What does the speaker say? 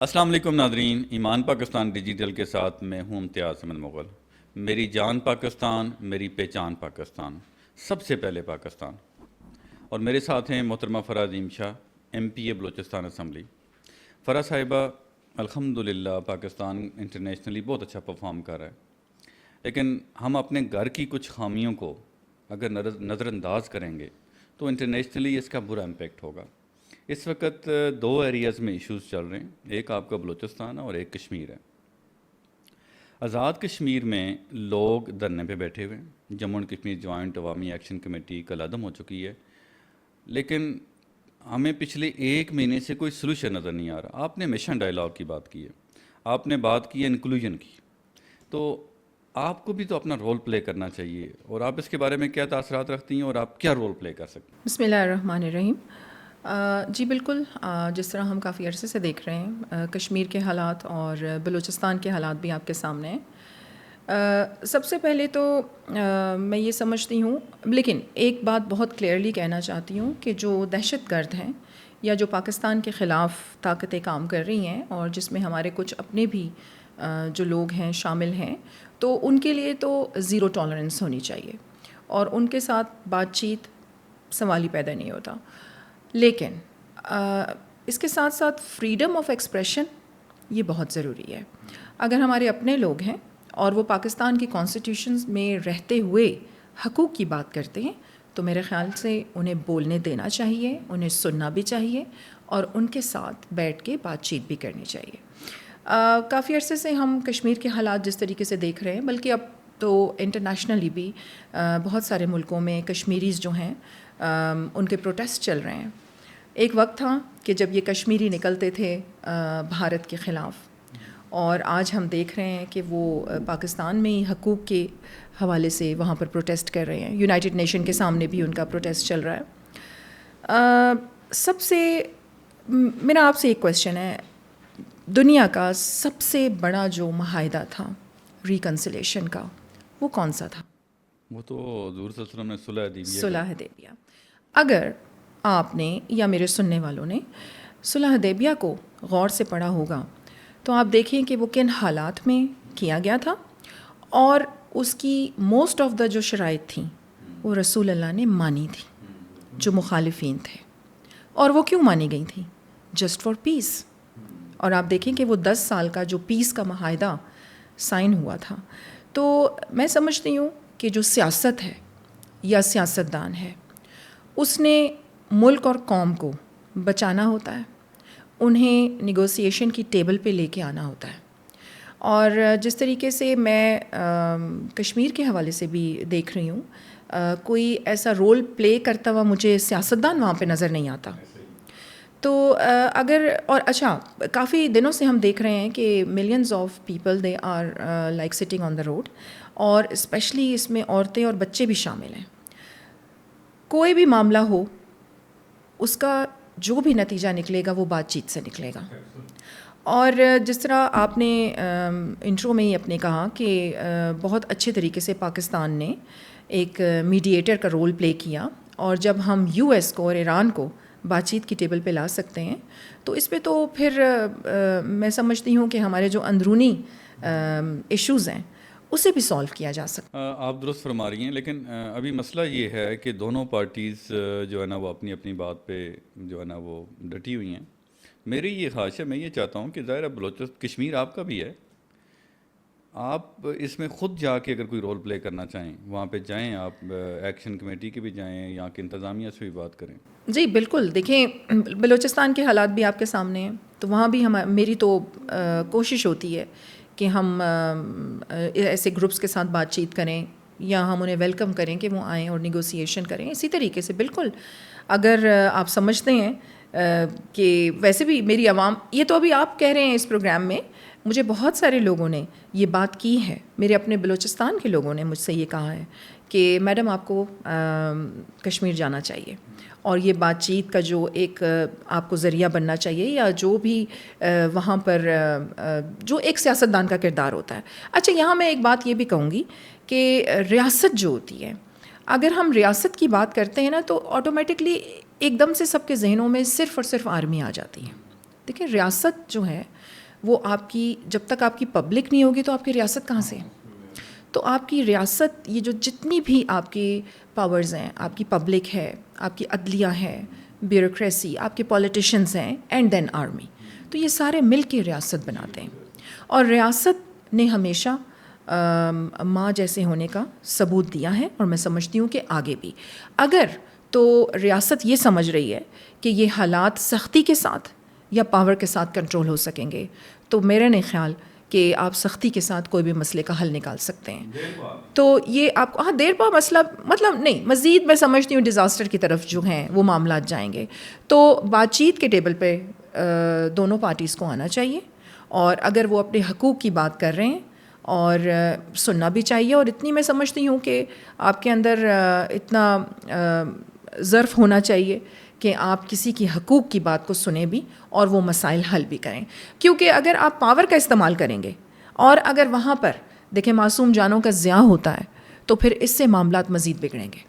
السلام علیکم ناظرین، ایمان پاکستان ڈیجیٹل کے ساتھ میں ہوں امتیاز احمد مغل۔ میری جان پاکستان، میری پہچان پاکستان، سب سے پہلے پاکستان۔ اور میرے ساتھ ہیں محترمہ فرح عظیم شاہ، ایم پی اے بلوچستان اسمبلی۔ فرح صاحبہ الحمدللہ پاکستان انٹرنیشنلی بہت اچھا پرفارم کر رہا ہے، لیکن ہم اپنے گھر کی کچھ خامیوں کو اگر نظر انداز کریں گے تو انٹرنیشنلی اس کا برا امپیکٹ ہوگا۔ اس وقت دو ایریاز میں ایشوز چل رہے ہیں، ایک آپ کا بلوچستان ہے اور ایک کشمیر ہے۔ آزاد کشمیر میں لوگ دھرنے پہ بیٹھے ہوئے ہیں، جموں اینڈ کشمیر جوائنٹ عوامی ایکشن کمیٹی کل عدم ہو چکی ہے، لیکن ہمیں پچھلے ایک مہینے سے کوئی سلوشن نظر نہیں آ رہا۔ آپ نے مشن ڈائلاگ کی بات کی ہے، آپ نے بات کی ہے انکلوژن کی، تو آپ کو بھی تو اپنا رول پلے کرنا چاہیے، اور آپ اس کے بارے میں کیا تاثرات رکھتی ہیں اور آپ کیا رول پلے کر سکتے ہیں؟ بسم اللہ الرحمن الرحیم۔ جی بالکل، جس طرح ہم کافی عرصے سے دیکھ رہے ہیں کشمیر کے حالات اور بلوچستان کے حالات بھی آپ کے سامنے ہیں۔ سب سے پہلے تو میں یہ سمجھتی ہوں، لیکن ایک بات بہت کلیئرلی کہنا چاہتی ہوں کہ جو دہشت گرد ہیں یا جو پاکستان کے خلاف طاقتیں کام کر رہی ہیں اور جس میں ہمارے کچھ اپنے بھی جو لوگ ہیں شامل ہیں، تو ان کے لیے تو زیرو ٹالرنس ہونی چاہیے اور ان کے ساتھ بات چیت سوال ہی پیدا نہیں ہوتا۔ لیکن اس کے ساتھ ساتھ فریڈم آف ایکسپریشن یہ بہت ضروری ہے۔ اگر ہمارے اپنے لوگ ہیں اور وہ پاکستان کی کانسٹیٹیوشن میں رہتے ہوئے حقوق کی بات کرتے ہیں تو میرے خیال سے انہیں بولنے دینا چاہیے، انہیں سننا بھی چاہیے اور ان کے ساتھ بیٹھ کے بات چیت بھی کرنی چاہیے۔ کافی عرصے سے ہم کشمیر کے حالات جس طریقے سے دیکھ رہے ہیں، بلکہ اب تو انٹرنیشنلی بھی بہت سارے ملکوں میں کشمیریز جو ہیں ان کے پروٹیسٹ چل رہے ہیں۔ ایک وقت تھا کہ جب یہ کشمیری نکلتے تھے بھارت کے خلاف، اور آج ہم دیکھ رہے ہیں کہ وہ پاکستان میں ہی حقوق کے حوالے سے وہاں پر پروٹیسٹ کر رہے ہیں۔ یونائٹڈ نیشن کے سامنے بھی ان کا پروٹیسٹ چل رہا ہے۔ سب سے میرا آپ سے ایک کویشچن ہے، دنیا کا سب سے بڑا جو معاہدہ تھا ریکنسلیشن کا، وہ کون سا تھا؟ وہ تو حضور صلی اللہ علیہ وسلم نے صلح حدیبیہ صلح حدیبیہ۔ اگر آپ نے یا میرے سننے والوں نے صلح حدیبیہ کو غور سے پڑھا ہوگا تو آپ دیکھیں کہ وہ کن حالات میں کیا گیا تھا، اور اس کی موسٹ آف دا جو شرائط تھیں وہ رسول اللہ نے مانی تھی جو مخالفین تھے، اور وہ کیوں مانی گئی تھیں؟ جسٹ فار پیس۔ اور آپ دیکھیں کہ وہ 10 سال کا جو پیس کا معاہدہ سائن ہوا تھا۔ تو میں سمجھتی ہوں کہ جو سیاست ہے یا سیاستدان ہے، اس نے ملک اور قوم کو بچانا ہوتا ہے، انہیں نیگوسیشن کی ٹیبل پہ لے کے آنا ہوتا ہے۔ اور جس طریقے سے میں کشمیر کے حوالے سے بھی دیکھ رہی ہوں، کوئی ایسا رول پلے کرتا ہوا مجھے سیاستدان وہاں پہ نظر نہیں آتا۔ تو اگر اور اچھا، کافی دنوں سے ہم دیکھ رہے ہیں کہ millions of people they are like sitting on the road, اور اسپیشلی اس میں عورتیں اور بچے بھی شامل ہیں۔ کوئی بھی معاملہ ہو، اس کا جو بھی نتیجہ نکلے گا وہ بات چیت سے نکلے گا۔ اور جس طرح آپ نے انٹرو میں ہی اپنے کہا کہ بہت اچھے طریقے سے پاکستان نے ایک میڈیٹر کا رول پلے کیا، اور جب ہم یو ایس کو اور ایران کو بات چیت کی ٹیبل پہ لا سکتے ہیں تو اس پہ تو پھر میں سمجھتی ہوں کہ ہمارے جو اندرونی ایشوز ہیں اسے بھی سالو کیا جا سکتا۔ آپ درست فرما رہی ہیں، لیکن ابھی مسئلہ یہ ہے کہ دونوں پارٹیز جو ہے نا وہ اپنی اپنی بات پہ جو ہے نا وہ ڈٹی ہوئی ہیں۔ میری یہ خواہش ہے، میں یہ چاہتا ہوں کہ ظاہر کشمیر آپ کا بھی ہے، آپ اس میں خود جا کے اگر کوئی رول پلے کرنا چاہیں وہاں پہ جائیں، آپ ایکشن کمیٹی کے بھی جائیں، یہاں کے انتظامیہ سے بھی بات کریں۔ جی بالکل، دیکھیں بلوچستان کے حالات بھی آپ کے سامنے ہیں، تو وہاں بھی میری تو کوشش ہوتی ہے کہ ہم ایسے گروپس کے ساتھ بات چیت کریں یا ہم انہیں ویلکم کریں کہ وہ آئیں اور نیگوسیشن کریں۔ اسی طریقے سے بالکل اگر آپ سمجھتے ہیں کہ ویسے بھی میری عوام، یہ تو ابھی آپ کہہ رہے ہیں اس پروگرام میں، مجھے بہت سارے لوگوں نے یہ بات کی ہے، میرے اپنے بلوچستان کے لوگوں نے مجھ سے یہ کہا ہے کہ میڈم آپ کو کشمیر جانا چاہیے، اور یہ بات چیت کا جو ایک آپ کو ذریعہ بننا چاہیے، یا جو بھی وہاں پر جو ایک سیاستدان کا کردار ہوتا ہے۔ اچھا، یہاں میں ایک بات یہ بھی کہوں گی کہ ریاست جو ہوتی ہے، اگر ہم ریاست کی بات کرتے ہیں نا تو آٹومیٹکلی ایک دم سے سب کے ذہنوں میں صرف اور صرف آرمی آ جاتی ہے۔ دیکھیں ریاست جو ہے وہ آپ کی جب تک آپ کی پبلک نہیں ہوگی تو آپ کی ریاست کہاں سے؟ تو آپ کی ریاست یہ جو جتنی بھی آپ کی پاورز ہیں، آپ کی پبلک ہے، آپ کی عدلیہ ہے، بیوروکریسی، آپ کے پولیٹیشنز ہیں، اینڈ دین آرمی، تو یہ سارے مل کے ریاست بناتے ہیں. اور ریاست نے ہمیشہ ماں جیسے ہونے کا ثبوت دیا ہے، اور میں سمجھتی ہوں کہ آگے بھی. اگر تو ریاست یہ سمجھ رہی ہے کہ یہ حالات سختی کے ساتھ یا پاور کے ساتھ کنٹرول ہو سکیں گے، تو میرا نہیں خیال کہ آپ سختی کے ساتھ کوئی بھی مسئلے کا حل نکال سکتے ہیں. تو یہ آپ کو دیر پا مسئلہ مطلب نہیں، مزید میں سمجھتی ہوں ڈیزاسٹر کی طرف جو ہیں وہ معاملات جائیں گے. تو بات چیت کے ٹیبل پہ دونوں پارٹیز کو آنا چاہیے، اور اگر وہ اپنے حقوق کی بات کر رہے ہیں اور سننا بھی چاہیے. اور اتنی میں سمجھتی ہوں کہ آپ کے اندر اتنا ظرف ہونا چاہیے کہ آپ کسی کی حقوق کی بات کو سنیں بھی اور وہ مسائل حل بھی کریں. کیونکہ اگر آپ پاور کا استعمال کریں گے اور اگر وہاں پر دیکھیں معصوم جانوں کا ضیاع ہوتا ہے تو پھر اس سے معاملات مزید بگڑیں گے.